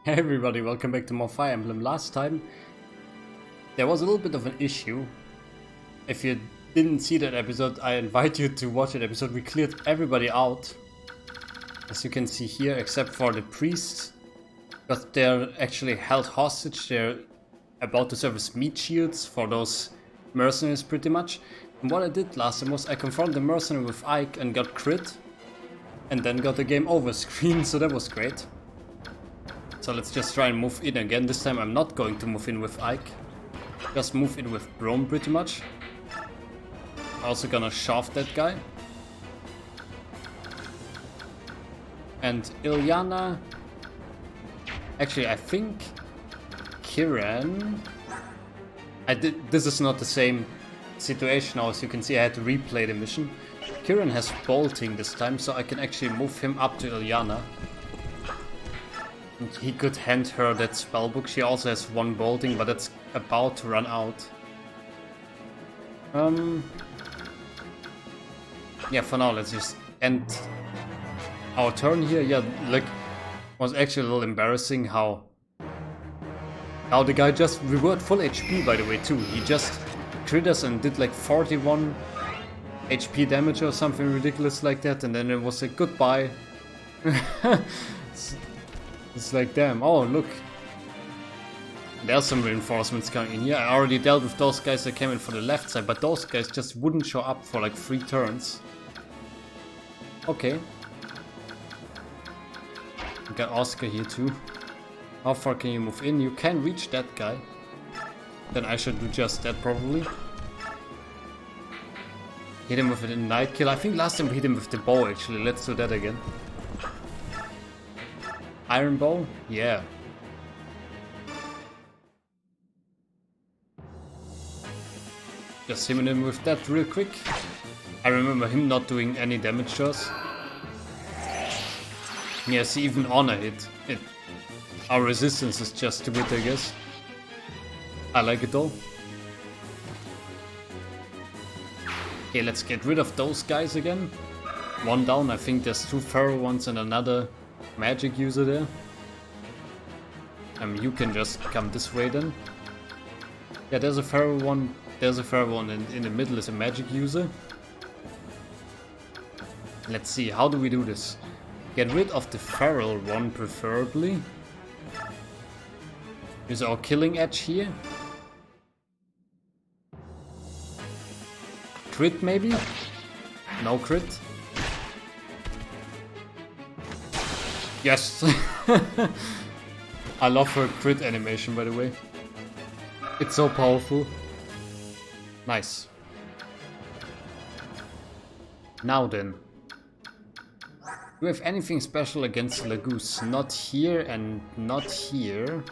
Hey everybody, welcome back to more Fire Emblem. Last time there was a little bit of an issue. If you didn't see that episode, I invite you to watch that episode. We cleared everybody out, as you can see here, except for the priests, because they're actually held hostage. They're about to serve as meat shields for those mercenaries pretty much. And what I did last time was I confronted the mercenary with Ike and got crit, and then got the game over screen, so that was great. So let's just try and move in again. This time I'm not going to move in with Ike. Just move in with Brome pretty much. Also gonna shaft that guy. And Ilyana. Actually, I think Kiran. This is not the same situation now. As you can see, I had to replay the mission. Kiran has bolting this time, so I can actually move him up to Ilyana. And he could hand her that spellbook. She also has one bolting, but it's about to run out. Yeah, for now let's just end our turn here. Yeah, like, was actually a little embarrassing how the guy just, we were at full HP by the way too. He just crit us and did like 41 HP damage or something ridiculous like that, and then it was like goodbye. It's like, damn, oh look, there's some reinforcements coming in here. I already dealt with those guys that came in for the left side, but those guys just wouldn't show up for like 3 turns. Okay. We got Oscar here too. How far can you move in? You can reach that guy. Then I should do just that probably. Hit him with a night kill. I think last time we hit him with the bow actually. Let's do that again. Iron bow? Yeah. Just hitting him with that real quick. I remember him not doing any damage to us. Yes, even honor hit. Our resistance is just stupid, I guess. I like it though. Okay, let's get rid of those guys again. One down. I think there's 2 feral ones and another magic user there. You can just come this way then. Yeah, there's a feral one. There's a feral one, and in the middle is a magic user. Let's see, how do we do this? Get rid of the feral one preferably. Use our killing edge here. Crit maybe? No crit. Yes! I love her crit animation by the way. It's so powerful. Nice. Now then. Do we have anything special against Laguz? Not here and not here.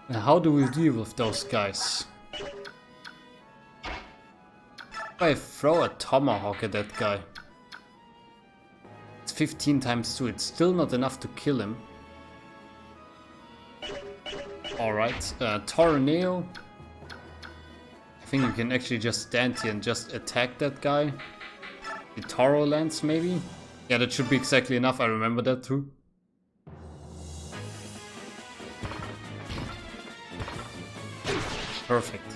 Now how do we deal with those guys? If I throw a tomahawk at that guy. 15 times 2, it's still not enough to kill him. Alright, Tornado. I think you can actually just stand here and just attack that guy. The Toro Lance maybe? Yeah, that should be exactly enough, I remember that too. Perfect.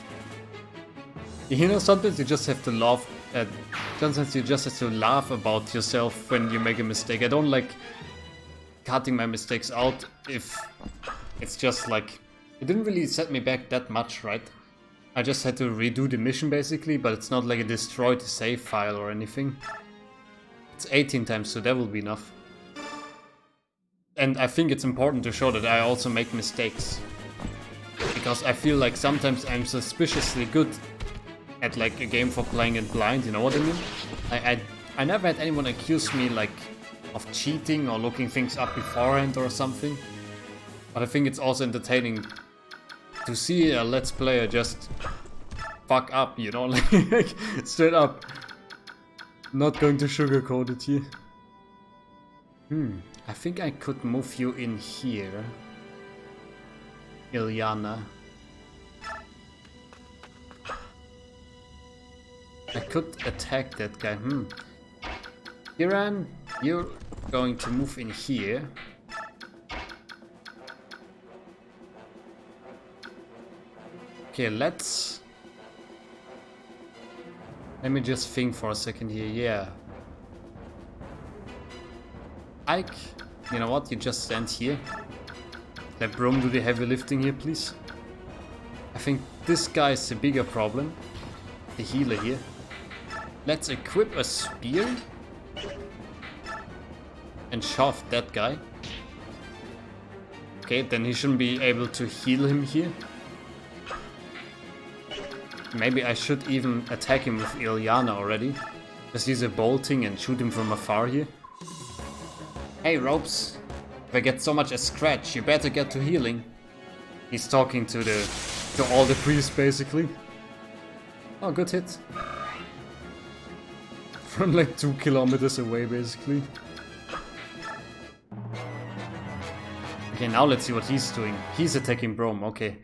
You know, sometimes you just have to laugh at... Sometimes you just have to laugh about yourself when you make a mistake. I don't like cutting my mistakes out if it's just like... It didn't really set me back that much, right? I just had to redo the mission basically, but it's not like it destroyed the save file or anything. It's 18 times, so that will be enough. And I think it's important to show that I also make mistakes. Because I feel like sometimes I'm suspiciously good at like a game for playing it blind, you know what I mean? I never had anyone accuse me like of cheating or looking things up beforehand or something. But I think it's also entertaining to see a Let's Player just fuck up, you know, like straight up. Not going to sugarcoat it here. I think I could move you in here. Ilyana. I could attack that guy. Kiran, you going to move in here. Okay, let me just think for a second here. Yeah. Ike, you know what? You just stand here. Let Brom do the heavy lifting here, please. I think this guy is the bigger problem. The healer here. Let's equip a spear. And shove that guy. Okay, then he shouldn't be able to heal him here. Maybe I should even attack him with Elincia already. Just use a bolting and shoot him from afar here. Hey ropes, if I get so much as scratch, you better get to healing. He's talking to all the priests basically. Oh, good hit. From like 2 kilometers away basically. Okay, now let's see what he's doing. He's attacking Brom, okay.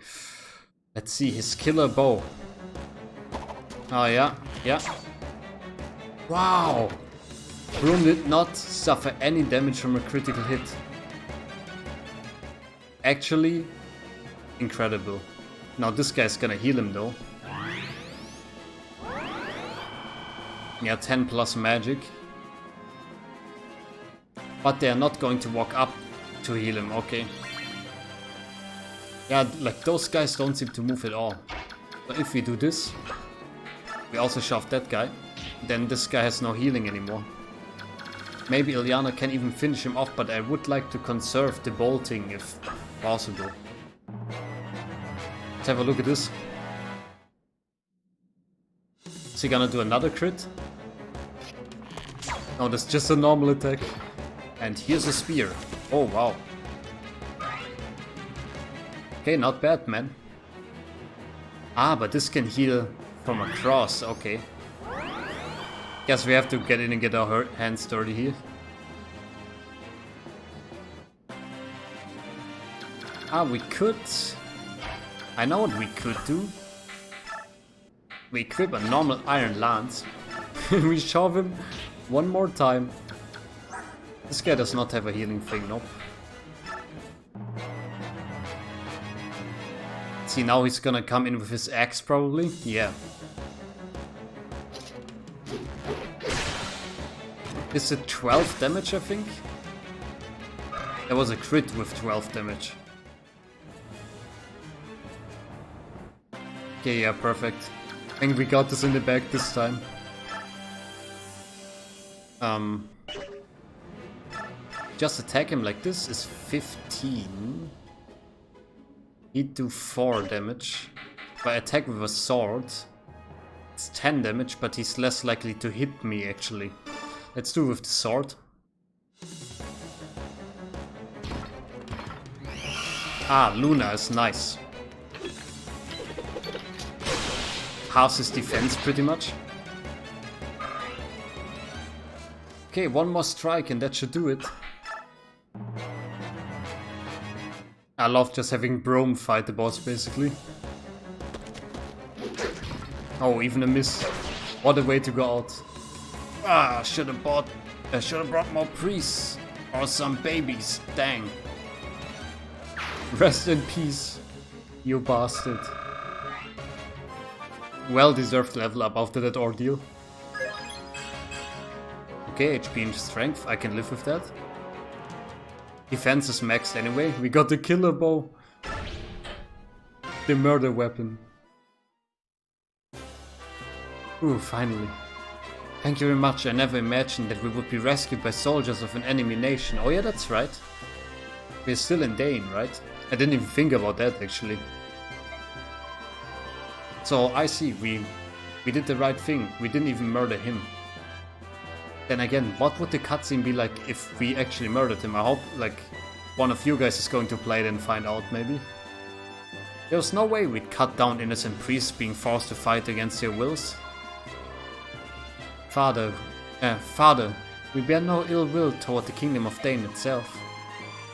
Let's see, his killer bow. Oh yeah, yeah. Wow! Brom did not suffer any damage from a critical hit. Actually, incredible. Now this guy's gonna heal him though. Yeah, 10 plus magic. But they are not going to walk up to heal him, okay. Yeah, like those guys don't seem to move at all. But if we do this, we also shove that guy, then this guy has no healing anymore. Maybe Elincia can even finish him off, but I would like to conserve the bolting if possible. Let's have a look at this. Is he gonna do another crit? No, that's just a normal attack. And here's a spear. Oh wow. Okay, not bad, man. Ah, but this can heal from across, okay. Guess we have to get in and get our hands dirty here. Ah, we could... I know what we could do. We equip a normal iron lance. We shove him one more time. This guy does not have a healing thing, nope. See, now he's gonna come in with his axe probably. Yeah. Is it 12 damage, I think? There was a crit with 12 damage. Okay, yeah, perfect. I think we got this in the bag this time. Just attack him like this is 15. He'd do 4 damage. If I attack with a sword, it's 10 damage, but he's less likely to hit me actually. Let's do it with the sword. Ah, Luna is nice. Halves his defense pretty much. Okay, one more strike and that should do it. I love just having Brom fight the boss basically. Oh, even a miss. What a way to go out. Ah, should have brought more priests or some babies. Dang. Rest in peace, you bastard. Well deserved level up after that ordeal. Okay, HP and strength, I can live with that. Defense is maxed anyway. We got the killer bow. The murder weapon. Ooh, finally. Thank you very much. I never imagined that we would be rescued by soldiers of an enemy nation. Oh yeah, that's right. We're still in Daein, right? I didn't even think about that actually. So I see, we did the right thing. We didn't even murder him. Then again, what would the cutscene be like if we actually murdered him? I hope like one of you guys is going to play it and find out maybe. There was no way we'd cut down innocent priests being forced to fight against their wills. Father, we bear no ill will toward the kingdom of Daein itself.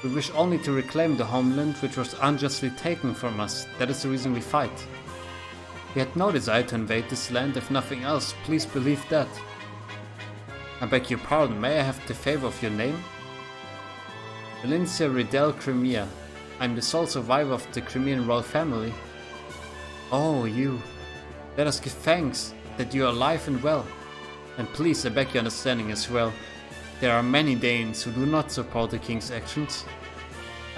We wish only to reclaim the homeland which was unjustly taken from us. That is the reason we fight. We had no desire to invade this land, if nothing else, please believe that. I beg your pardon, may I have the favor of your name? Elincia Riddell Crimea. I'm the sole survivor of the Crimean royal family. Oh, you. Let us give thanks that you are alive and well. And please, I beg your understanding as well. There are many Danes who do not support the king's actions.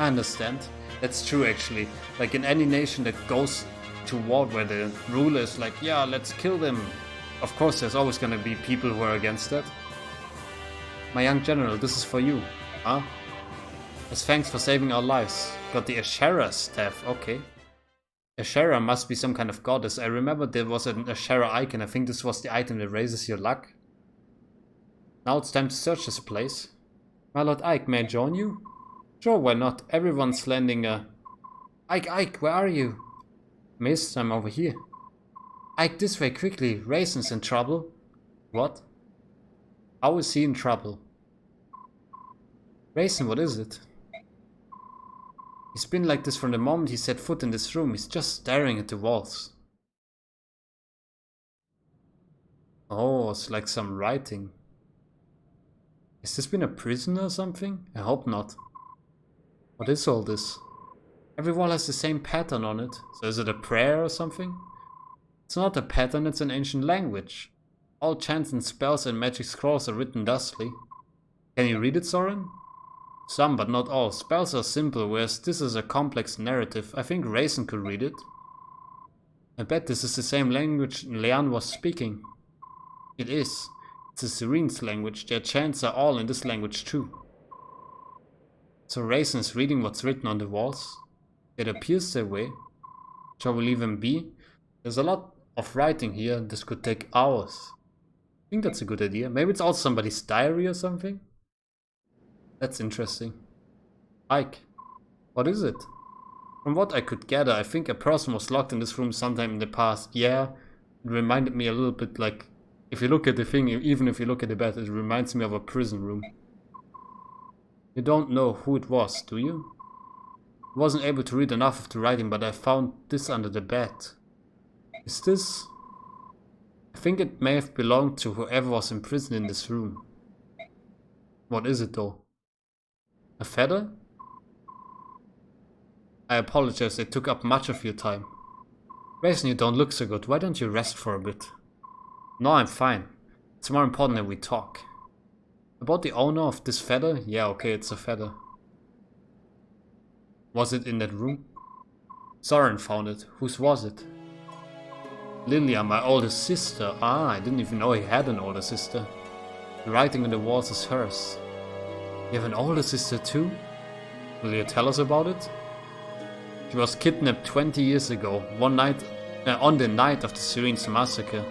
I understand. That's true actually. Like in any nation that goes to war where the ruler is like, yeah, let's kill them. Of course there's always gonna be people who are against that. My young general, this is for you. Huh? As thanks for saving our lives. Got the Ashera staff, okay. Ashera must be some kind of goddess. I remember there was an Ashera icon. I think this was the item that raises your luck. Now it's time to search this place. My lord Ike, may I join you? Sure, why not? Everyone's landing Ike, where are you? Mist, I'm over here. Ike, this way, quickly. Raisin's in trouble. What? How is he in trouble? Raisin, what is it? He's been like this from the moment he set foot in this room. He's just staring at the walls. Oh, it's like some writing. Has this been a prison or something? I hope not. What is all this? Every wall has the same pattern on it. So is it a prayer or something? It's not a pattern, it's an ancient language. All chants and spells and magic scrolls are written thusly. Can you read it, Soren? Some, but not all. Spells are simple, whereas this is a complex narrative. I think Raisin could read it. I bet this is the same language Leanne was speaking. It is. It's a Serene's language. Their chants are all in this language too. So Raisin is reading what's written on the walls? It appears that way. Shall we leave him be? There's a lot of writing here. This could take hours. I think that's a good idea. Maybe it's also somebody's diary or something? That's interesting. Ike, what is it? From what I could gather, I think a person was locked in this room sometime in the past. Yeah, it reminded me a little bit like, if you look at the thing, even if you look at the bed, it reminds me of a prison room. You don't know who it was, do you? I wasn't able to read enough of the writing, but I found this under the bed. Is this? I think it may have belonged to whoever was imprisoned in this room. What is it though? A feather? I apologize, it took up much of your time. Raisin, you don't look so good. Why don't you rest for a bit? No, I'm fine. It's more important that we talk. About the owner of this feather? Yeah, okay, it's a feather. Was it in that room? Soren found it. Whose was it? Lilia, my older sister. Ah, I didn't even know he had an older sister. The writing on the walls is hers. You have an older sister too? Will you tell us about it? She was kidnapped 20 years ago, on the night of the Serene's massacre.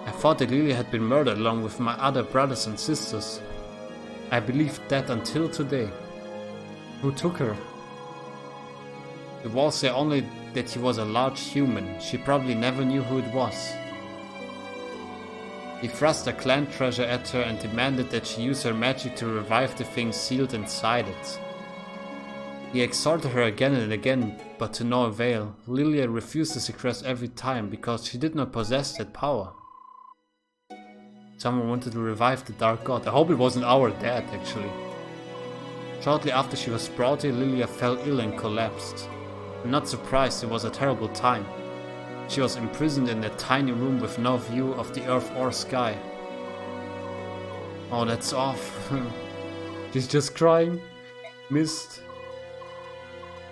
I thought that Lilia had been murdered along with my other brothers and sisters. I believed that until today. Who took her? The walls say only that she was a large human. She probably never knew who it was. He thrust a clan treasure at her and demanded that she use her magic to revive the thing sealed inside it. He exhorted her again and again, but to no avail. Lilia refused this request every time because she did not possess that power. Someone wanted to revive the Dark God. I hope it wasn't our dad, actually. Shortly after she was brought here, Lilia fell ill and collapsed. I'm not surprised, it was a terrible time. She was imprisoned in a tiny room with no view of the earth or sky. Oh, that's off. She's just crying. Missed.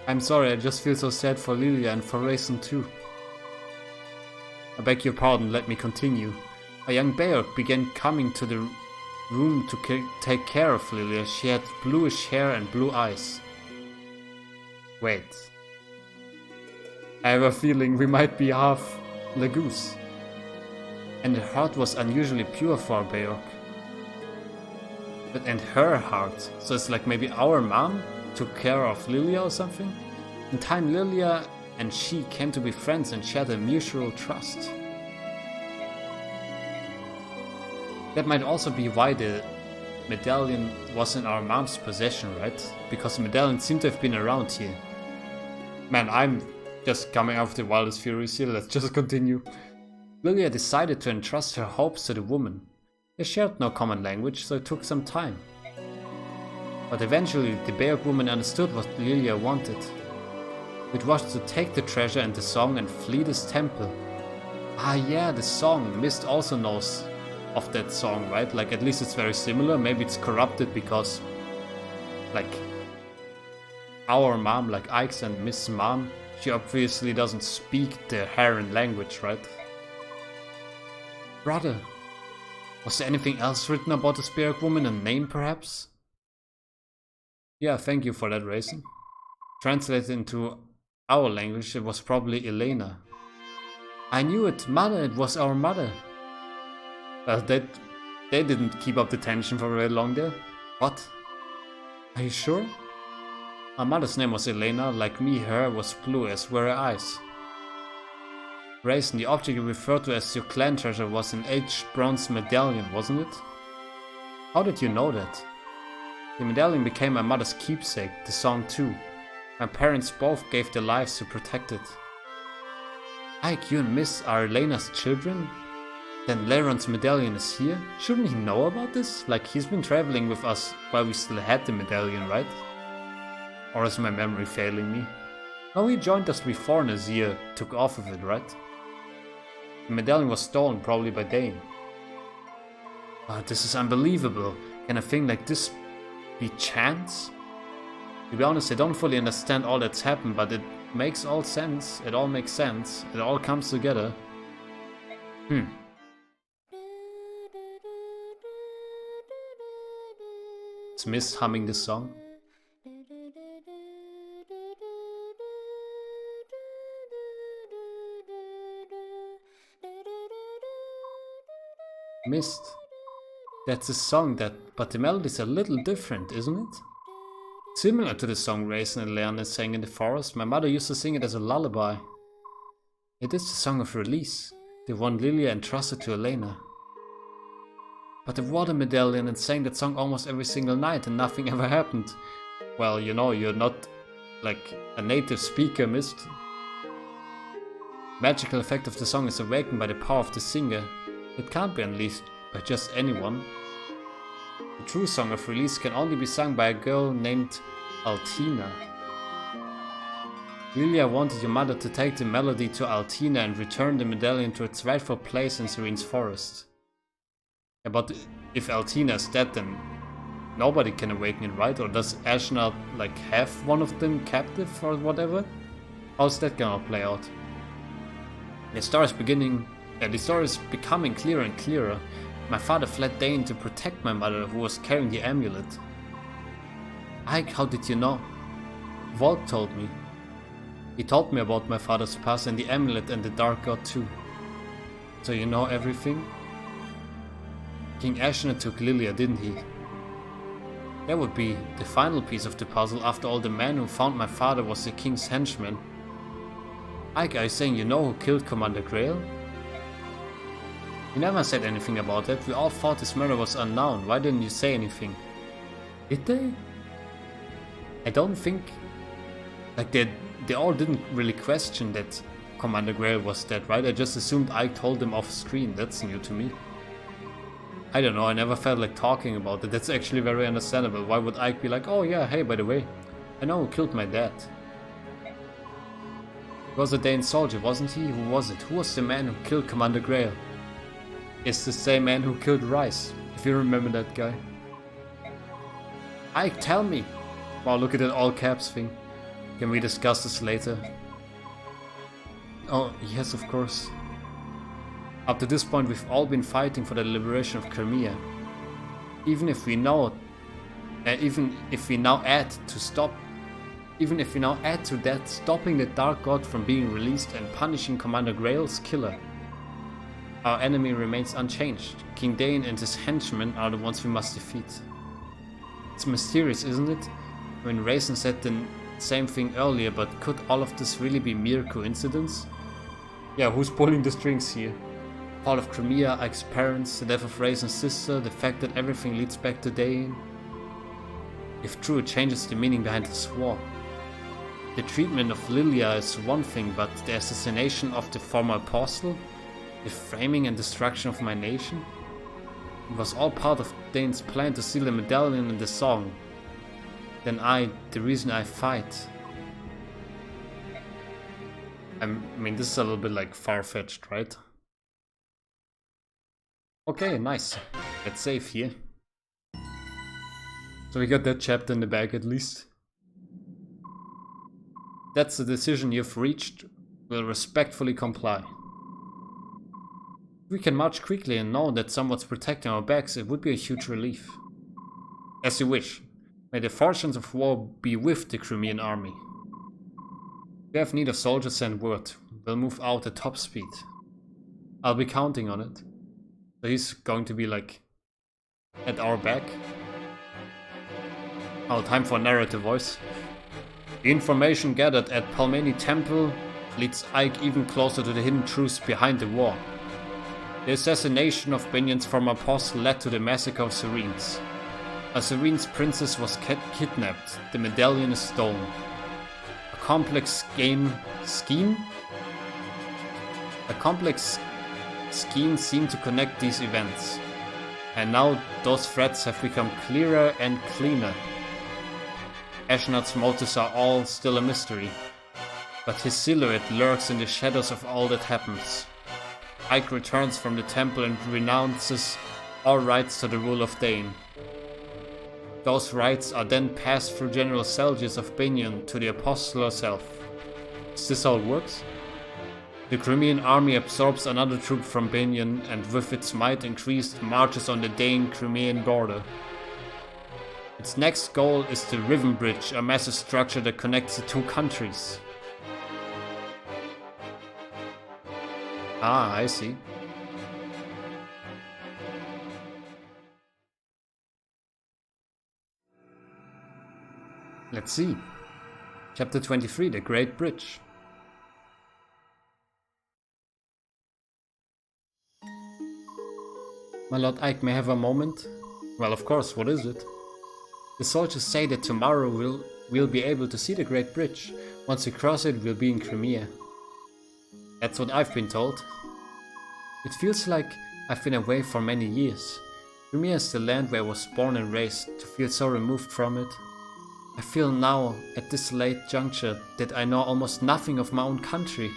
I'm sorry, I just feel so sad for Lilia and for Raisin too. I beg your pardon, let me continue. A young Beorc began coming to the room to take care of Lilia. She had bluish hair and blue eyes. Wait. I have a feeling we might be half Laguz. And her heart was unusually pure for Beorc. And her heart, so it's like maybe our mom took care of Lilia or something? In time, Lilia and she came to be friends and shared a mutual trust. That might also be why the medallion was in our mom's possession, right? Because the medallion seemed to have been around here. Man, I'm just coming out of the wildest furies here, let's just continue. Lilia decided to entrust her hopes to the woman. They shared no common language, so it took some time. But eventually the Beorc woman understood what Lilia wanted. It was to take the treasure and the song and flee this temple. Ah yeah, the song. Mist also knows of that song, right? Like, at least it's very similar. Maybe it's corrupted because, like, our mom, like Ike's and Mist's mom, she obviously doesn't speak the Heron language, right? Brother, was there anything else written about the Beorc woman? A name, perhaps? Yeah, thank you for that, Raisin. Translated into our language, it was probably Elena. I knew it, mother, it was our mother. Well, they didn't keep up the tension for very long there. What? Are you sure? Our mother's name was Elena, like me, her was blue, as were her eyes. Raisin, the object you referred to as your clan treasure was an aged bronze medallion, wasn't it? How did you know that? The medallion became my mother's keepsake, the song too. My parents both gave their lives to protect it. Ike, you and Miss are Elena's children? Then Laron's medallion is here? Shouldn't he know about this? Like, he's been traveling with us while we still had the medallion, right? Or is my memory failing me? No, he joined us before Nazir took off with it, right? The medallion was stolen, probably by Daein. Oh, this is unbelievable. Can a thing like this be chance? To be honest, I don't fully understand all that's happened, but it makes all sense. It all makes sense. It all comes together. It's Mist humming this song. Mist. That's a song but the melody's a little different, isn't it? Similar to the song Raisin and Leon sang in the forest, my mother used to sing it as a lullaby. It is the song of release, the one Lilia entrusted to Elena. But the water medallion and sang that song almost every single night and nothing ever happened. Well, you know, you're not like a native speaker, Mist. Magical effect of the song is awakened by the power of the singer. It can't be unleashed by just anyone. The true song of release can only be sung by a girl named Altina. Lilia wanted your mother to take the melody to Altina and return the medallion to its rightful place in Serene's forest. Yeah, but if Altina is dead, then nobody can awaken it, right? Or does Ashna like have one of them captive or whatever? How's that gonna play out? The story is becoming clearer and clearer. My father fled Daein to protect my mother, who was carrying the amulet. Ike, how did you know? Volk told me. He told me about my father's past and the amulet and the Dark God too. So you know everything? King Ashna took Lilia, didn't he? That would be the final piece of the puzzle. After all, the man who found my father was the king's henchman. Ike, are you saying you know who killed Commander Grail? You never said anything about that. We all thought his murder was unknown. Why didn't you say anything? Did they? I don't think... Like, they all didn't really question that Commander Grail was dead, right? I just assumed Ike told them off screen. That's new to me. I don't know, I never felt like talking about it. That's actually very understandable. Why would Ike be like, oh yeah, hey, by the way, I know who killed my dad. He was a Daein soldier, wasn't he? Who was it? Who was the man who killed Commander Grail? It's the same man who killed Rice, if you remember that guy. Ike, tell me! Wow, look at that all caps thing. Can we discuss this later? Oh, yes, of course. Up to this point, we've all been fighting for the liberation of Crimea. Even if we now add to that stopping the Dark God from being released and punishing Commander Grail's killer, our enemy remains unchanged. King Daein and his henchmen are the ones we must defeat. It's mysterious, isn't it? When Raisin said the same thing earlier, but could all of this really be mere coincidence? Yeah, who's pulling the strings here? Fall of Crimea, Ike's parents, the death of Raisin's sister, the fact that everything leads back to Daein. If true, it changes the meaning behind this war. The treatment of Lilia is one thing, but the assassination of the former apostle? The framing and destruction of my nation? It was all part of Daein's plan to steal the medallion and the song. then the reason I fight. I mean, this is a little bit like far-fetched, right? Okay, nice. Let's save here. So we got that chapter in the bag at least. That's the decision you've reached. We'll respectfully comply. If we can march quickly and know that someone's protecting our backs, it would be a huge relief. As you wish. May the fortunes of war be with the Crimean army. If you have need of soldiers, send word. We'll move out at top speed. I'll be counting on it. So he's going to be like at our back. Oh, time for narrative voice. The information gathered at Palmeni Temple leads Ike even closer to the hidden truths behind the war. The assassination of Binion's former apostle led to the massacre of Serenes. A Serene's princess was kidnapped. The medallion is stolen. A complex scheme seemed to connect these events. And now those threats have become clearer and cleaner. Ashnod's motives are all still a mystery, but his silhouette lurks in the shadows of all that happens. Ike returns from the temple and renounces all rights to the rule of Daein. Those rights are then passed through General Selgius of Binion to the apostle herself. Is this how it works? The Crimean army absorbs another troop from Binion and with its might increased marches on the Daein-Crimean border. Its next goal is the Riven Bridge, a massive structure that connects the two countries. Ah, I see. Let's see. Chapter 23, The Great Bridge. My Lord Ike, may I have a moment? Well, of course, what is it? The soldiers say that tomorrow we'll be able to see the Great Bridge. Once we cross it, we'll be in Crimea. That's what I've been told. It feels like I've been away for many years. Crimea is the land where I was born and raised. To feel so removed from it. I feel now, at this late juncture, that I know almost nothing of my own country.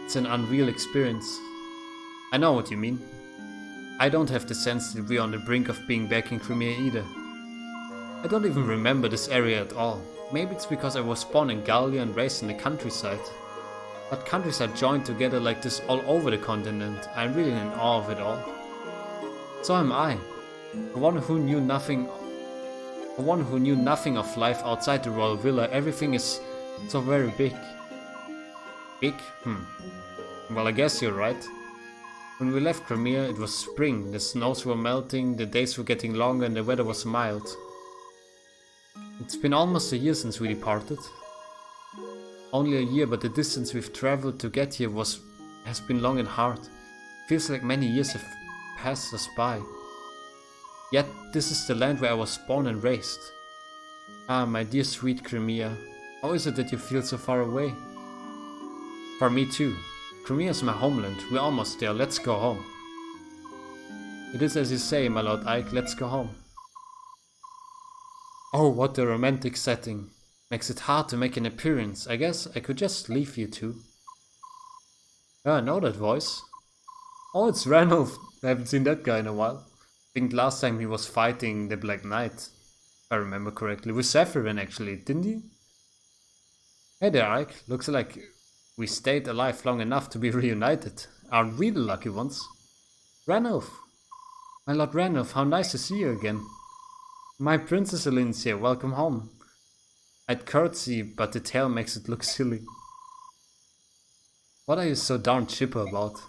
It's an unreal experience. I know what you mean. I don't have the sense that we're on the brink of being back in Crimea either. I don't even remember this area at all. Maybe it's because I was born in Gallia and raised in the countryside. But countries are joined together like this all over the continent. I'm really in awe of it all. So am I. The one who knew nothing of life outside the royal villa. Everything is so very big. Big? Well, I guess you're right. When we left Crimea, it was spring. The snows were melting, the days were getting longer and the weather was mild. It's been almost a year since we departed. Only a year, but the distance we've traveled to get here has been long and hard. Feels like many years have passed us by. Yet this is the land where I was born and raised. Ah, my dear sweet Crimea, how is it that you feel so far away? For me too. Crimea is my homeland. We're almost there. Let's go home. It is as you say, my Lord Ike. Let's go home. Oh, what a romantic setting. Makes it hard to make an appearance. I guess I could just leave you two. Ah, I know that voice. Oh, it's Ranulph. I haven't seen that guy in a while. I think last time he was fighting the Black Knight. If I remember correctly. With Sephirin actually, didn't he? Hey there, Ike. Looks like we stayed alive long enough to be reunited. Aren't we the lucky ones? Ranulph. My Lord Ranulph, how nice to see you again. My Princess Elincia, welcome home. I'd curtsy, but the tail makes it look silly. What are you so darn chipper about?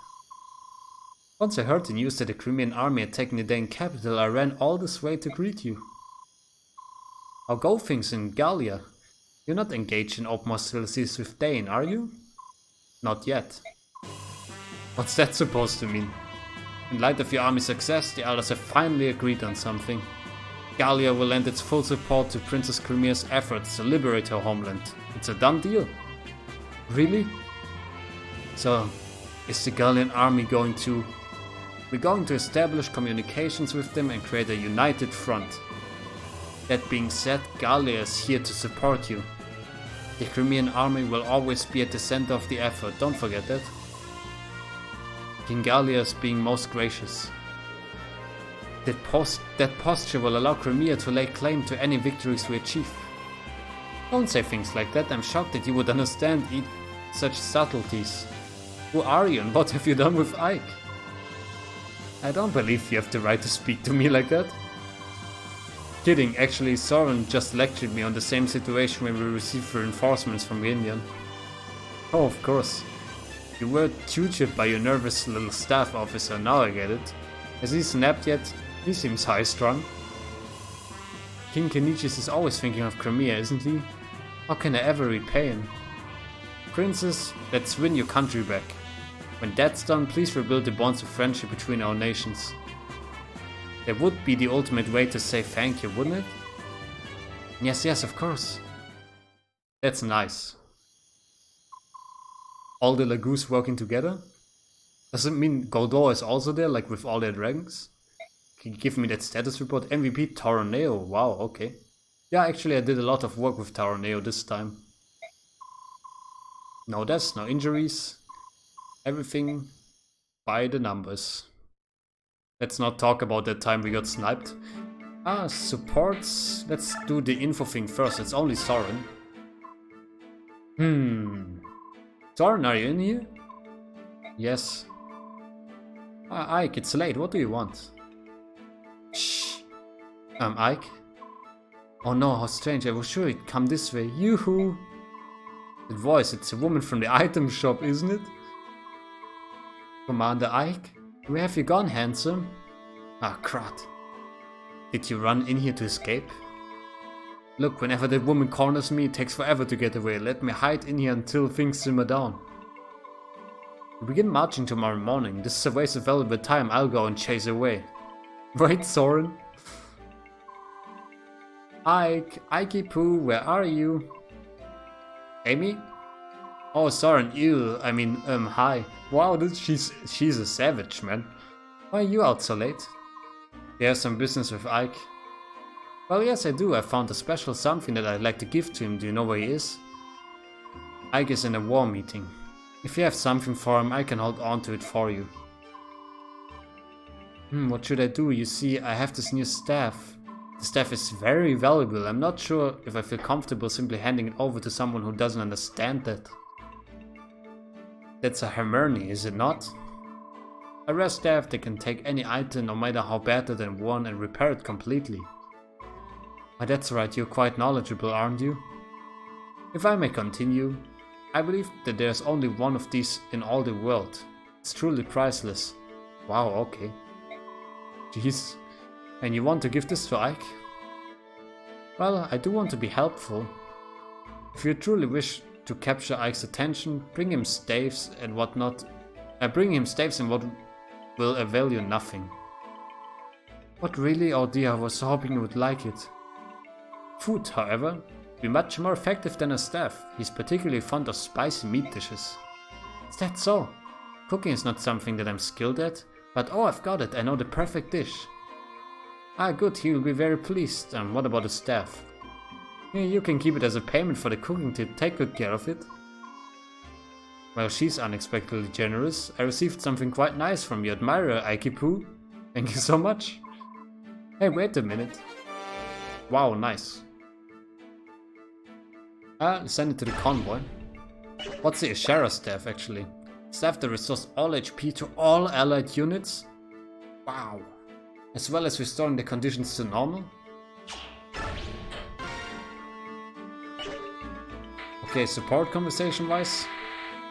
Once I heard the news that the Crimean army had taken the Daein capital, I ran all this way to greet you. How go things in Gallia? You're not engaged in open hostilities with Daein, are you? Not yet. What's that supposed to mean? In light of your army's success, the elders have finally agreed on something. Gallia will lend its full support to Princess Crimea's efforts to liberate her homeland. It's a done deal. Really? So, is the Gallian army going to... We're going to establish communications with them and create a united front. That being said, Gallia is here to support you. The Crimean army will always be at the center of the effort, don't forget that. King Gallia is being most gracious. That posture will allow Crimea to lay claim to any victories we achieve. Don't say things like that, I'm shocked that you would understand such subtleties. Who are you and what have you done with Ike? I don't believe you have the right to speak to me like that. Kidding, actually Soren just lectured me on the same situation when we received reinforcements from Indian. Oh, of course. You were tutored by your nervous little staff officer, now I get it. Has he snapped yet? He seems high-strung. King Kenichis is always thinking of Crimea, isn't he? How can I ever repay him? Princess, let's win your country back. When that's done, please rebuild the bonds of friendship between our nations. That would be the ultimate way to say thank you, wouldn't it? Yes, of course. That's nice. All the Laguz working together? Does it mean Godor is also there, like with all their dragons? Can you give me that status report? MVP Taroneo, wow, okay. Yeah, actually I did a lot of work with Taroneo this time. No deaths, no injuries. Everything by the numbers. Let's not talk about that time we got sniped. Supports. Let's do the info thing first. It's only Soren. Soren, are you in here? Yes. Ike, it's late. What do you want? Shh. Ike? Oh no, how strange. I was sure it'd come this way. Yoo-hoo! That voice, it's a woman from the item shop, isn't it? Commander Ike? Where have you gone, handsome? Ah, crud. Did you run in here to escape? Look, whenever that woman corners me, it takes forever to get away. Let me hide in here until things simmer down. We begin marching tomorrow morning. This is a waste of valuable time. I'll go and chase away. Right, Soren? Ike, Ikey-poo, where are you? Amy? Oh, Soren, hi. Wow, she's a savage, man. Why are you out so late? There's some business with Ike. Well, yes, I do. I found a special something that I'd like to give to him. Do you know where he is? Ike is in a war meeting. If you have something for him, I can hold on to it for you. What should I do? You see, I have this new staff. The staff is very valuable. I'm not sure if I feel comfortable simply handing it over to someone who doesn't understand that. That's a Hermione, is it not? A rare staff that can take any item, no matter how battered and worn, and repair it completely. Why, that's right, you're quite knowledgeable, aren't you? If I may continue, I believe that there's only one of these in all the world. It's truly priceless. Wow, okay. Jeez. And you want to give this to Ike? Well, I do want to be helpful. If you truly wish to capture Ike's attention, bring him staves and whatnot. Bring him staves and what will avail you nothing. What really? Oh dear, I was hoping you would like it. Food, however, be much more effective than a staff. He's particularly fond of spicy meat dishes. Is that so? Cooking is not something that I'm skilled at, but oh, I've got it, I know the perfect dish. Ah, good, he will be very pleased. What about the staff? You can keep it as a payment for the cooking tip, take good care of it. Well, she's unexpectedly generous. I received something quite nice from your admirer, Ikey-poo. Thank you so much. Hey, wait a minute. Wow, nice. Send it to the convoy. What's the Ashara staff, actually? Staff that restores all HP to all allied units? Wow. As well as restoring the conditions to normal? Okay, support conversation wise?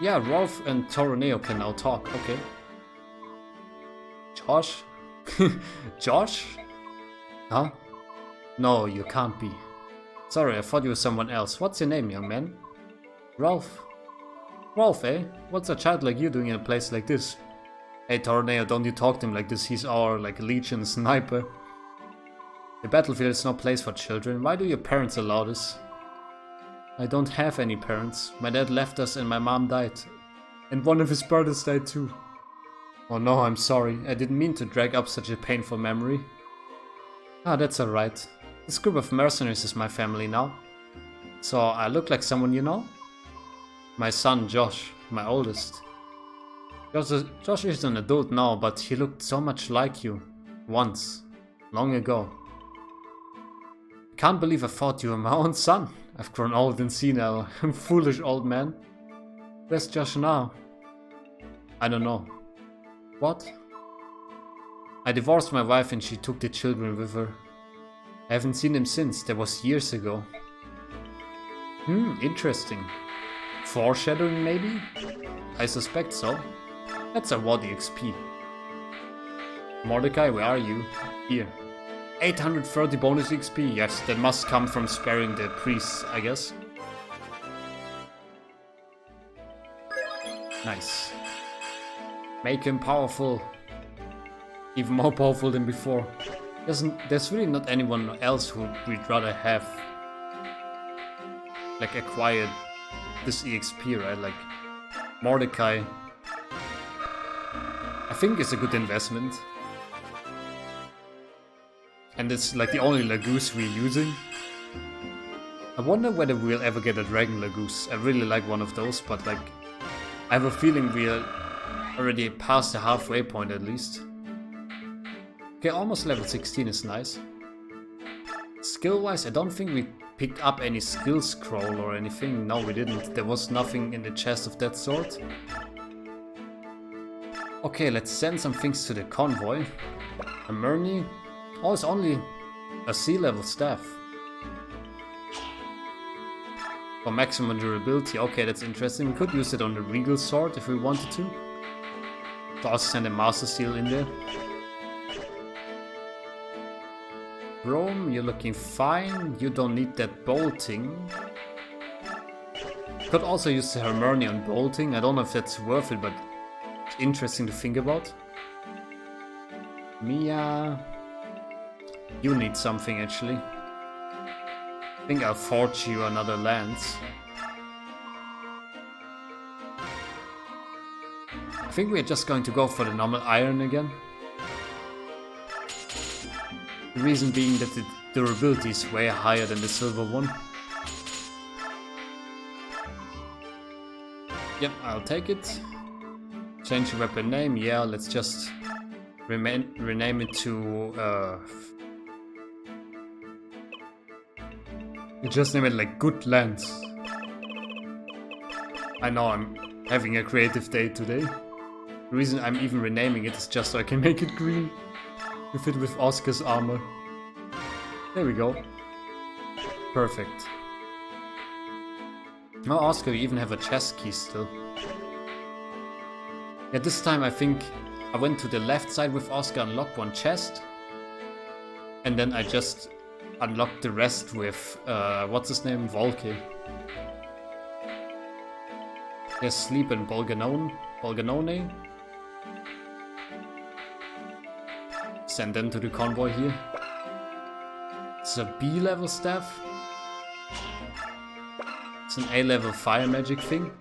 Yeah, Rolf and Toroneo can now talk, okay. Josh? Josh? Huh? No, you can't be. Sorry, I thought you were someone else. What's your name, young man? Rolf. Rolf, eh? What's a child like you doing in a place like this? Hey, Toroneo, don't you talk to him like this. He's our, Legion sniper. The battlefield is no place for children. Why do your parents allow this? I don't have any parents. My dad left us and my mom died. And one of his brothers died too. Oh no, I'm sorry. I didn't mean to drag up such a painful memory. Ah, that's alright. This group of mercenaries is my family now. So I look like someone you know? My son Josh, my oldest. Josh is an adult now, but he looked so much like you. Once. Long ago. Can't believe I thought you were my own son. I've grown old and senile. I'm foolish old man. Where's Josh now? I don't know. What? I divorced my wife and she took the children with her. I haven't seen him since. That was years ago. Interesting. Foreshadowing maybe? I suspect so. That's a WAD XP. Mordecai, where are you? Here. 830 bonus XP. Yes, that must come from sparing the priests, I guess. Nice. Make him powerful. Even more powerful than before. There's really not anyone else who we'd rather have like acquired this EXP, right? Like Mordecai. I think it's a good investment. And it's like the only Laguz we're using. I wonder whether we'll ever get a Dragon Laguz. I really like one of those, but like I have a feeling we're already past the halfway point at least. Okay, almost level 16 is nice. Skill-wise, I don't think we picked up any skill scroll or anything. No, we didn't. There was nothing in the chest of that sort. Okay, let's send some things to the convoy. A Murni. Oh, it's only a C-level staff. For maximum durability. Okay, that's interesting. We could use it on the Regal Sword if we wanted to. To also send a Master Seal in there. Rome, you're looking fine. You don't need that bolting. Could also use the Hermione on bolting. I don't know if that's worth it, but it's interesting to think about. Mia, you need something actually. I think I'll forge you another lance. I think we're just going to go for the normal iron again. The reason being that the durability is way higher than the silver one. Yep, I'll take it. Change the weapon name, yeah, let's just rename it to... You just name it like Good Lance. I know I'm having a creative day today. The reason I'm even renaming it is just so I can make it green. To fit with Oscar's armor. There we go. Perfect. Now Oscar, you even have a chest key still. Yeah, this time I think I went to the left side with Oscar, unlocked one chest. And then I just unlocked the rest with, what's his name? Volke. There's Sleep and Bolganone. Send them to the convoy here. It's a B-level staff. It's an A-level fire magic thing.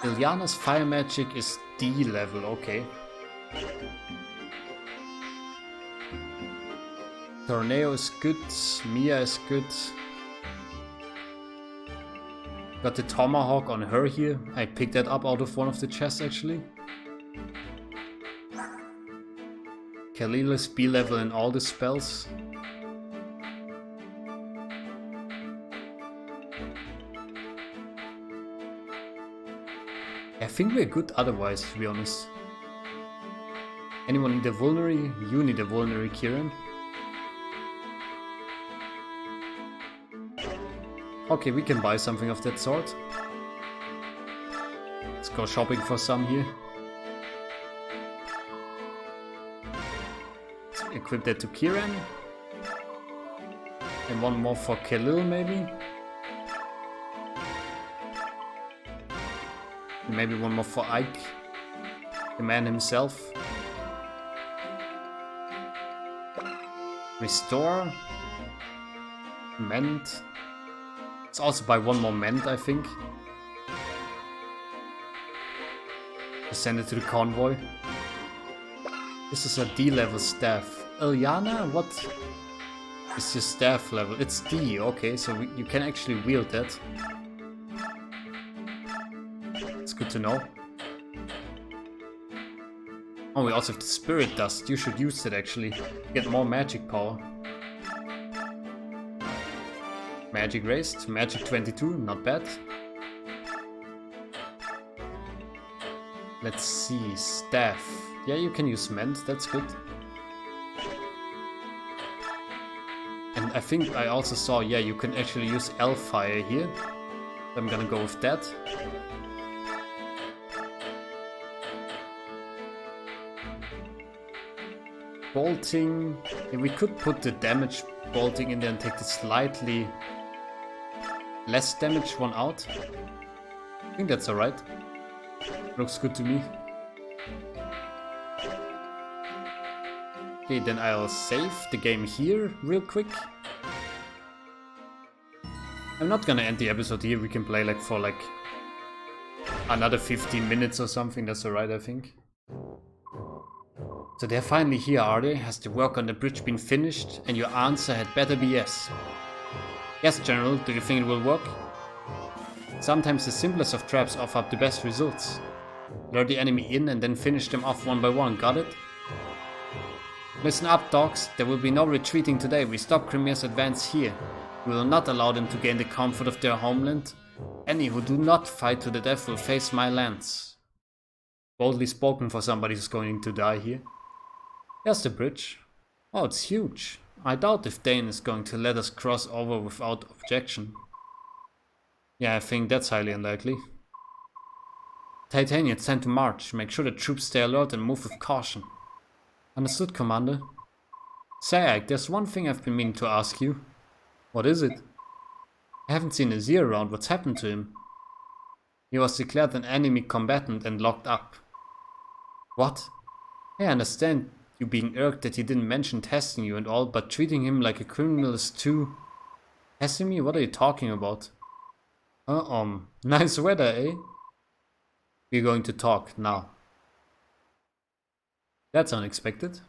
Iliana's fire magic is D-level, okay. Torneo is good, Mia is good. Got the tomahawk on her here. I picked that up out of one of the chests actually. Khalil is B-level in all the spells. I think we're good otherwise, to be honest. Anyone need a vulnerary? You need a vulnerary, Kieran. Okay, we can buy something of that sort. Let's go shopping for some here. Equip that to Kieran. And one more for Khalil maybe. And maybe one more for Ike. The man himself. Restore. Mend. Let's also buy one more mend, I think. Send it to the convoy. This is a D-level staff. Eliana? What? is your staff level? It's D, okay, so you can actually wield that. It's good to know. Oh, we also have the spirit dust. You should use it actually. Get more magic power. Magic raised. Magic 22, not bad. Let's see. Staff. Yeah, you can use mend, that's good. And I think I also saw, yeah, you can actually use Fire here. So I'm gonna go with that. Bolting. Yeah, we could put the damage bolting in there and take the slightly less damage one out. I think that's alright. Looks good to me. Okay, then I'll save the game here real quick. I'm not gonna end the episode here. We can play like for like another 15 minutes or something. That's alright, I think. So they're finally here, are they? Has the work on the bridge been finished? And your answer had better be yes. Yes, General. Do you think it will work? Sometimes the simplest of traps offer up the best results. Lure the enemy in and then finish them off one by one, got it? Listen up, dogs. There will be no retreating today. We stop Crimea's advance here. We will not allow them to gain the comfort of their homeland. Any who do not fight to the death will face my lands. Boldly spoken for somebody who's going to die here. Here's the bridge. Oh, it's huge. I doubt if Daein is going to let us cross over without objection. Yeah, I think that's highly unlikely. Titania, it's time to march. Make sure the troops stay alert and move with caution. Understood, Commander. Sayag, there's one thing I've been meaning to ask you. What is it? I haven't seen Azir around. What's happened to him? He was declared an enemy combatant and locked up. What? I understand you being irked that he didn't mention testing you and all, but treating him like a criminal is too... Testing me? What are you talking about? Nice weather, eh? We're going to talk now. That's unexpected.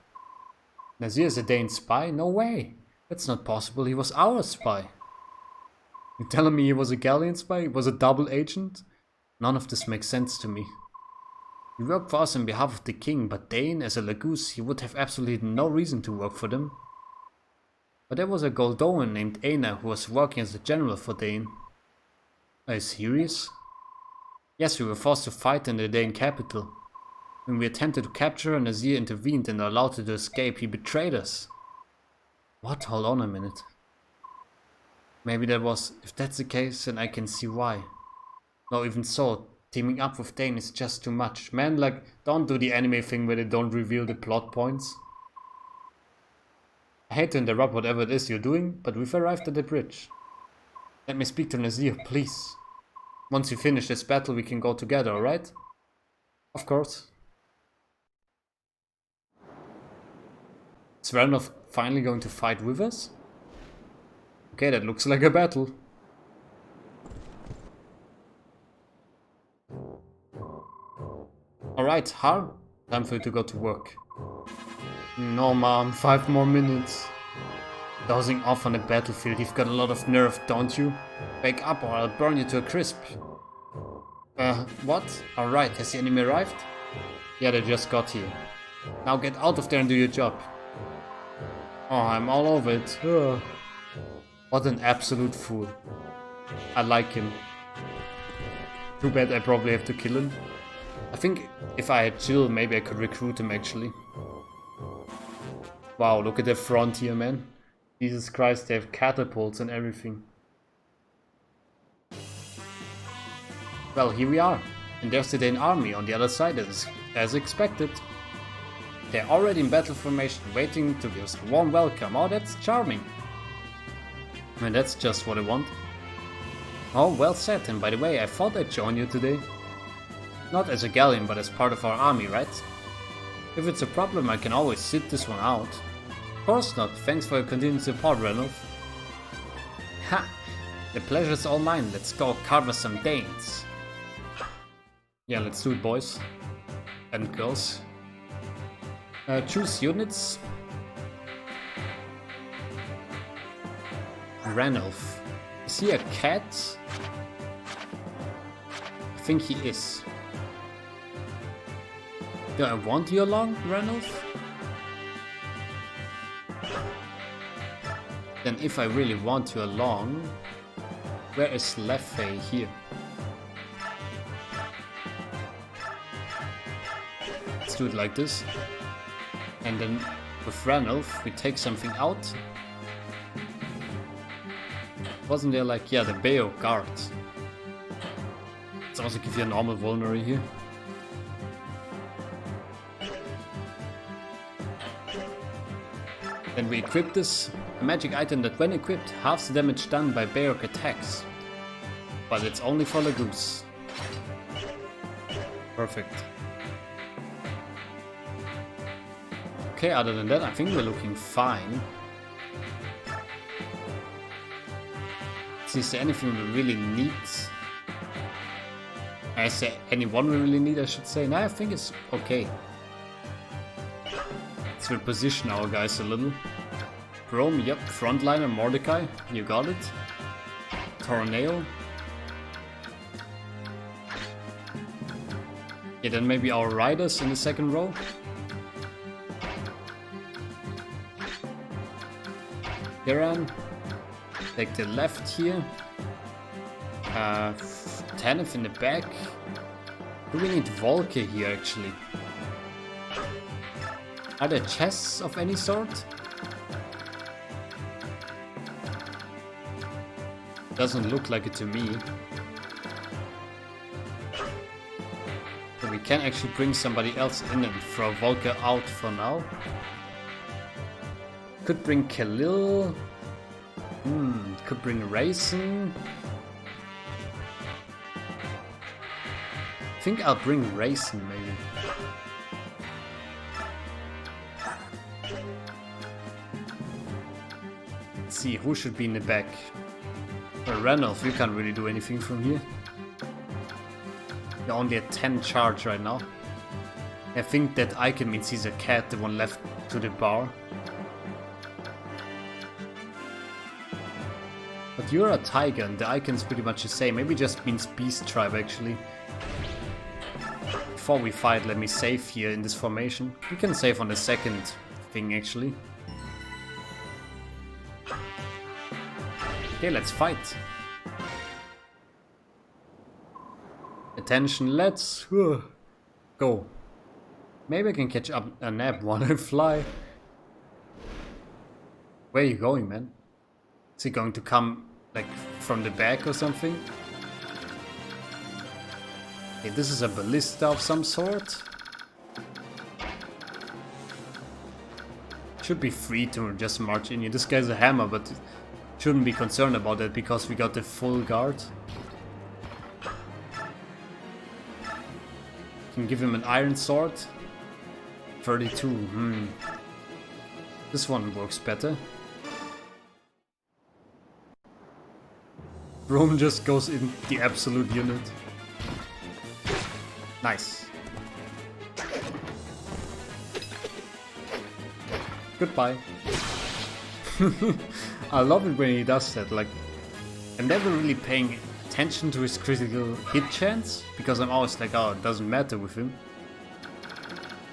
Nazir is a Daein spy? No way! That's not possible, he was our spy. You're telling me he was a Galleon spy? He was a double agent? None of this makes sense to me. He worked for us on behalf of the king, but Daein, as a Laguz, he would have absolutely no reason to work for them. But there was a Goldoan named Aina who was working as a general for Daein. Are you serious? Yes, we were forced to fight in the Daein capital. When we attempted to capture her, Nazir intervened and allowed her to escape. He betrayed us. What? Hold on a minute. Maybe that was... If that's the case, then I can see why. No, even so, teaming up with Daein is just too much. Man, like, don't do the anime thing where they don't reveal the plot points. I hate to interrupt whatever it is you're doing, but we've arrived at the bridge. Let me speak to Nazir, please. Once we finish this battle, we can go together, alright? Of course. Is Randolph finally going to fight with us? Okay, that looks like a battle. Alright, Har, time for you to go to work. No, Mom, 5 more minutes. Dozing off on the battlefield, you've got a lot of nerve, don't you? Wake up or I'll burn you to a crisp. What? Alright, has the enemy arrived? Yeah, they just got here. Now get out of there and do your job. Oh, I'm all over it. Ugh. What an absolute fool. I like him. Too bad I probably have to kill him. I think if I had Jill, maybe I could recruit him actually. Wow, look at the front here, man. Jesus Christ, they have catapults and everything. Well, here we are. And there's the Daein army on the other side as expected. They're already in battle formation, waiting to give us a warm welcome. Oh, that's charming. And that's just what I want. Oh, well said. And by the way, I thought I'd join you today. Not as a galleon, but as part of our army, right? If it's a problem, I can always sit this one out. Of course not. Thanks for your continued support, Randolph. Ha! The pleasure's all mine. Let's go carve us some Danes. Yeah, let's do it, boys. And girls. Choose units. Ranulf. Is he a cat? I think he is. Do I want you along, Ranulf? Then if I really want you along, where is Leffe here? Let's do it like this. And then with Ranulf, we take something out. Wasn't there like, yeah, the Beorc guard. Let's also give you a normal vulnerary here. Then we equip this, a magic item that when equipped halves the damage done by Beorc attacks. But it's only for Laguz. Perfect. Okay, other than that, I think we're looking fine. Is there anything we really need? Is there anyone we really need, I should say? No, I think it's okay. Let's reposition our guys a little. Rome, yep. Frontliner, Mordecai, you got it. Tornado. Yeah, then maybe our riders in the second row. Daein. Take the left here. Tanith in the back. Do we need Volker here actually? Are there chests of any sort? Doesn't look like it to me. So we can actually bring somebody else in and throw Volker out for now. Could bring Khalil. Could bring Raisin. I think I'll bring Raisin maybe. Let's see, who should be in the back? Ranulf, you can't really do anything from here. You're only at 10 charge right now. I think that icon means he's a cat, the one left to the bar. But you're a tiger and the icon's pretty much the same. Maybe just means beast tribe actually. Before we fight, let me save here in this formation. We can save on the second thing actually. Okay, let's fight. Attention, let's go. Maybe I can catch up a nap while I fly. Where are you going, man? Is he going to come like from the back or something? Okay, this is a ballista of some sort. Should be free to just march in here. This guy's a hammer, but shouldn't be concerned about that because we got the full guard. Can give him an iron sword. 32. This one works better. Rome just goes in the absolute unit. Nice. Goodbye. I love it when he does that. Like, I'm never really paying attention to his critical hit chance because I'm always like, oh, it doesn't matter with him.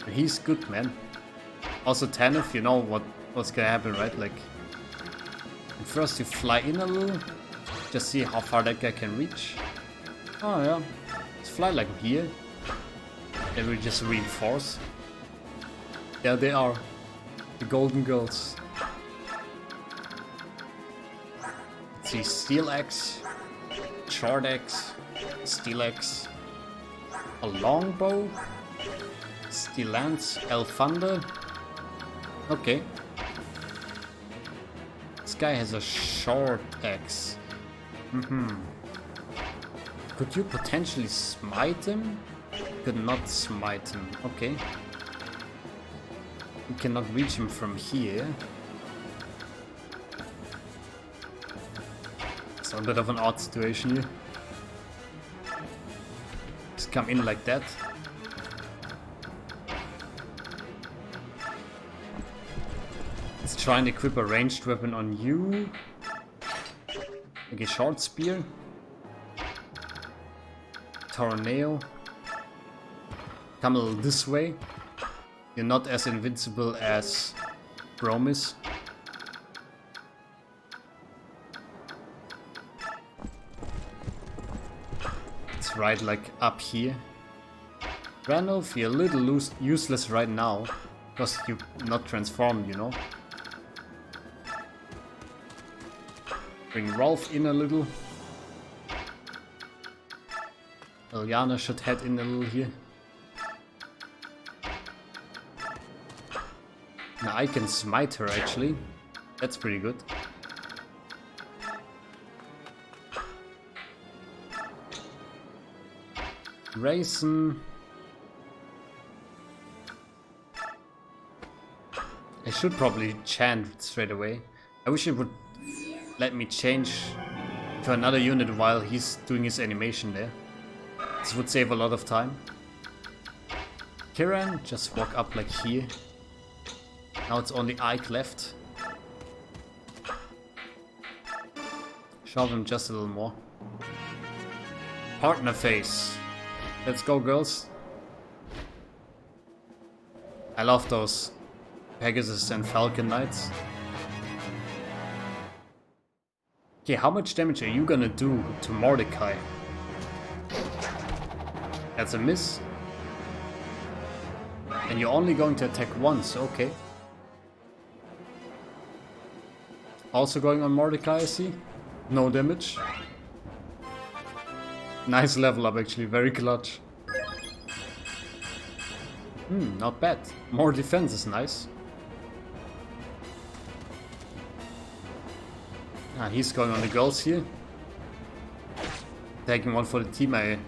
But he's good, man. Also, Tanith, you know what's gonna happen, right? Like, first you fly in a little. Just see how far that guy can reach. Oh yeah, let's fly like here. Then we just reinforce. There they are, the golden girls. Let's see, steel axe, short axe, steel axe, a longbow, steel lance, Elfunder. Okay. This guy has a short axe. Could you potentially smite him? Could not smite him. Okay. We cannot reach him from here. It's a bit of an odd situation here. Just come in like that. Let's try and equip a ranged weapon on you. Okay, short spear. Tornado. Come a little this way. You're not as invincible as Bromis. It's right like up here. Randolph, you're a little useless right now. Because you're not transformed, you know. Bring Rolf in a little. Eliana should head in a little here. Now I can smite her actually. That's pretty good. Raisin. I should probably chant straight away. I wish it would let me change to another unit while he's doing his animation there. This would save a lot of time. Kiran, just walk up like here. Now it's only Ike left. Shove him just a little more. Partner face. Let's go, girls. I love those Pegasus and Falcon Knights. Okay, how much damage are you gonna do to Mordecai? That's a miss. And you're only going to attack once, okay. Also going on Mordecai, I see. No damage. Nice level up actually, very clutch. Not bad. More defense is nice. Ah, he's going on the girls here. Taking one for the team, I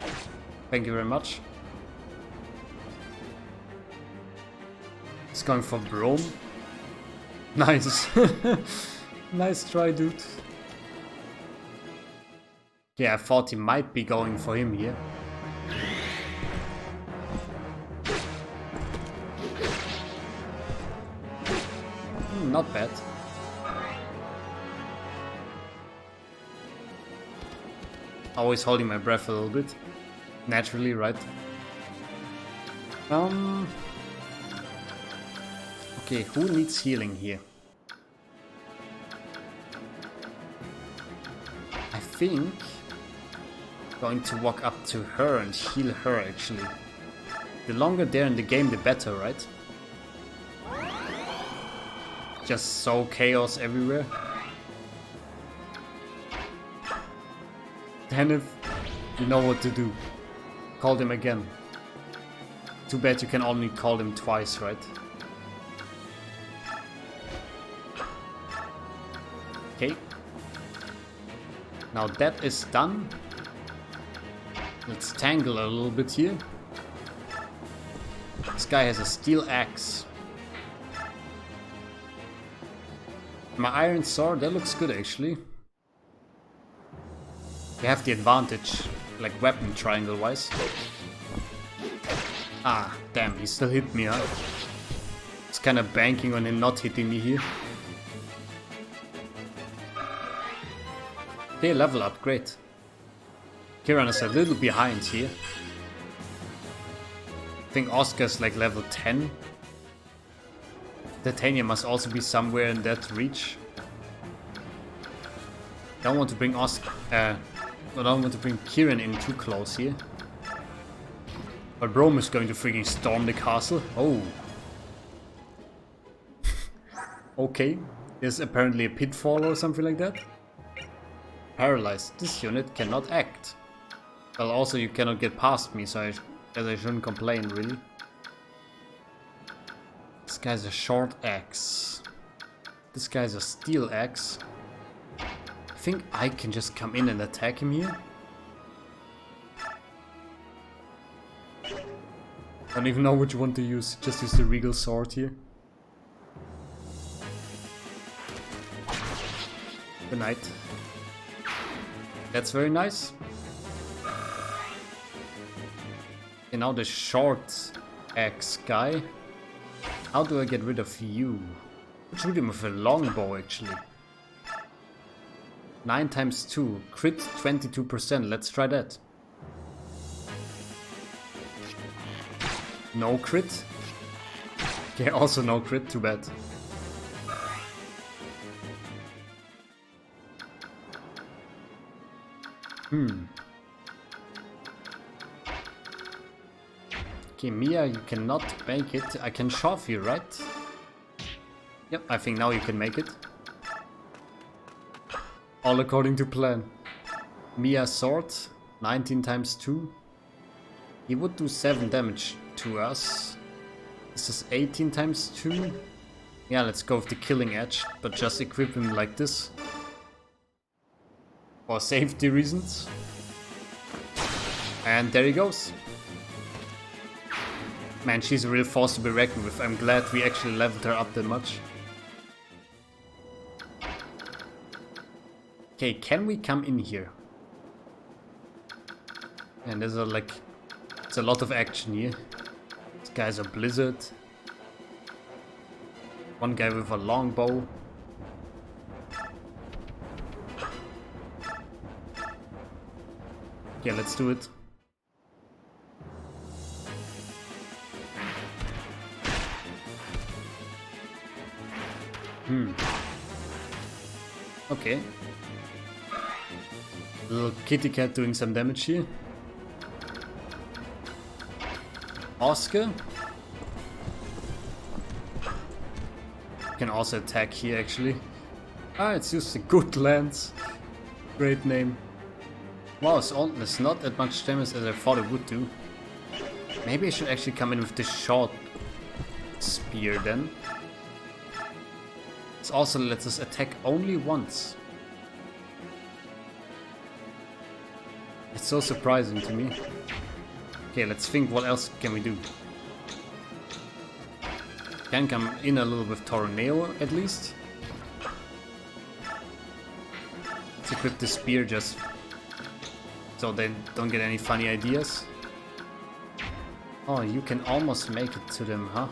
thank you very much. He's going for Brome. Nice. Nice try, dude. Yeah, I thought he might be going for him here. Not bad. Always holding my breath a little bit. Naturally, right? Okay, who needs healing here? I think I'm going to walk up to her and heal her actually. The longer they're in the game, the better, right? Just so chaos everywhere. Then if you know what to do, call them again. Too bad you can only call them twice, right? Okay. Now that is done. Let's tangle a little bit here. This guy has a steel axe. My iron sword, that looks good actually. You have the advantage, like weapon triangle wise. Ah, damn, he still hit me, huh? It's kind of banking on him not hitting me here. Okay, level up, great. Kiran is a little behind here. I think Oscar's like level 10. Titania must also be somewhere in that reach. Don't want to bring I don't want to bring Kiran in too close here. But Brome is going to freaking storm the castle. Oh. Okay. There's apparently a pitfall or something like that. Paralyzed. This unit cannot act. Well, also you cannot get past me, so I shouldn't complain, really. This guy's a short axe. This guy's a steel axe. I think I can just come in and attack him here. I don't even know which one to use. Just use the regal sword here. Good night. That's very nice. And now the short axe guy. How do I get rid of you? Shoot him with a longbow actually. 9 times 2. Crit 22%. Let's try that. No crit. Okay, also no crit. Too bad. Okay, Mia, you cannot make it. I can shove you, right? Yep, I think now you can make it. All according to plan. Mia sword, 19 times 2. He would do 7 damage to us. This is 18 times 2. Yeah, let's go with the killing edge, but just equip him like this. For safety reasons. And there he goes. Man, she's a real force to be reckoned with. I'm glad we actually leveled her up that much. Okay, can we come in here? And there's it's a lot of action here. This guy's a blizzard. One guy with a longbow. Yeah, let's do it. Okay. Little kitty cat doing some damage here. Oscar can also attack here actually. Ah, it's just a good lance. Great name. Wow, it's not that much damage as I thought it would do. Maybe I should actually come in with this short spear then. This also lets us attack only once. It's so surprising to me. Okay, let's think what else can we do. Can come in a little with Tornado at least. Let's equip the spear just so they don't get any funny ideas. Oh, you can almost make it to them, huh?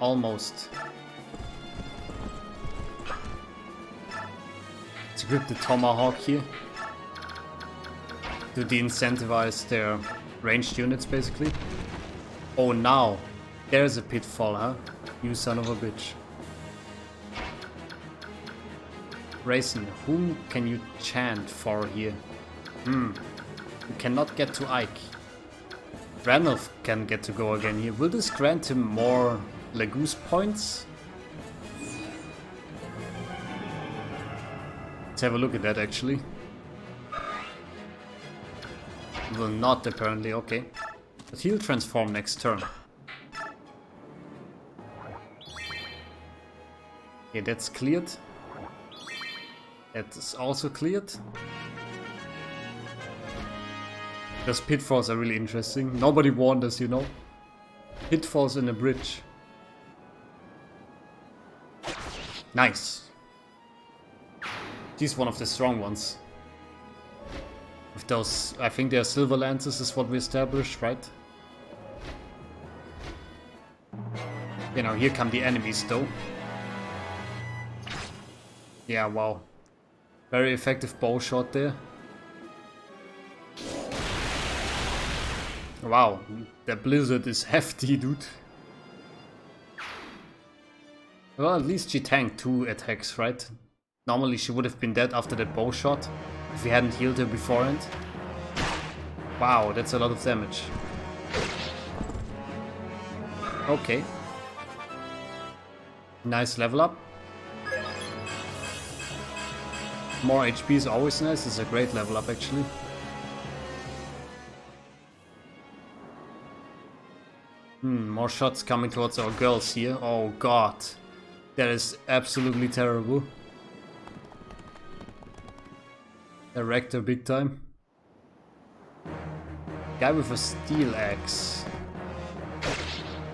Almost. Let's equip the Tomahawk here. To de-incentivize their ranged units, basically. Oh, now there's a pitfall, huh? You son of a bitch. Raisin, whom can you chant for here? You cannot get to Ike. Ranulf can get to go again here. Will this grant him more Laguz points? Let's have a look at that actually. Will not apparently, okay. But he'll transform next turn. Okay, that's cleared. That is also cleared. Those pitfalls are really interesting. Nobody warned us, you know. Pitfalls in a bridge. Nice. He's one of the strong ones. With those, I think they're silver lances is what we established, right? You know, here come the enemies though. Yeah, wow. Very effective bow shot there. Wow, the blizzard is hefty, dude. Well, at least she tanked 2 attacks, right? Normally she would have been dead after that bow shot if we hadn't healed her beforehand. Wow, that's a lot of damage. Okay. Nice level up. More HP is always nice, it's a great level up actually. More shots coming towards our girls here. Oh god. That is absolutely terrible. I wrecked her big time. Guy with a steel axe.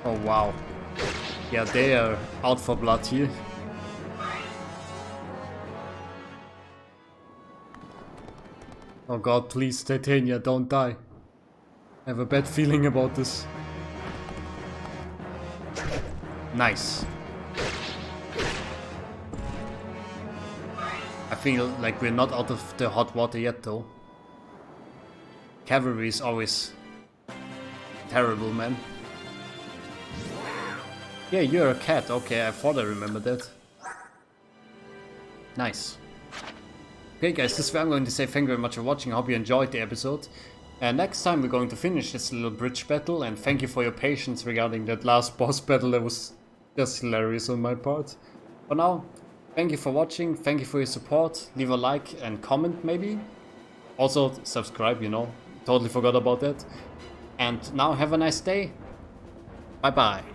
Oh wow. Yeah, they are out for blood here. Oh god, please, Titania, don't die. I have a bad feeling about this. Nice. I feel like we're not out of the hot water yet though. Cavalry is always terrible, man. Yeah, you're a cat. Okay, I thought I remembered that. Nice. Okay guys, this is where I'm going to say thank you very much for watching. I hope you enjoyed the episode. And next time we're going to finish this little bridge battle, and thank you for your patience regarding that last boss battle. That was just hilarious on my part. For now, thank you for watching, thank you for your support. Leave a like and comment maybe. Also subscribe, you know, totally forgot about that. And now have a nice day. Bye bye.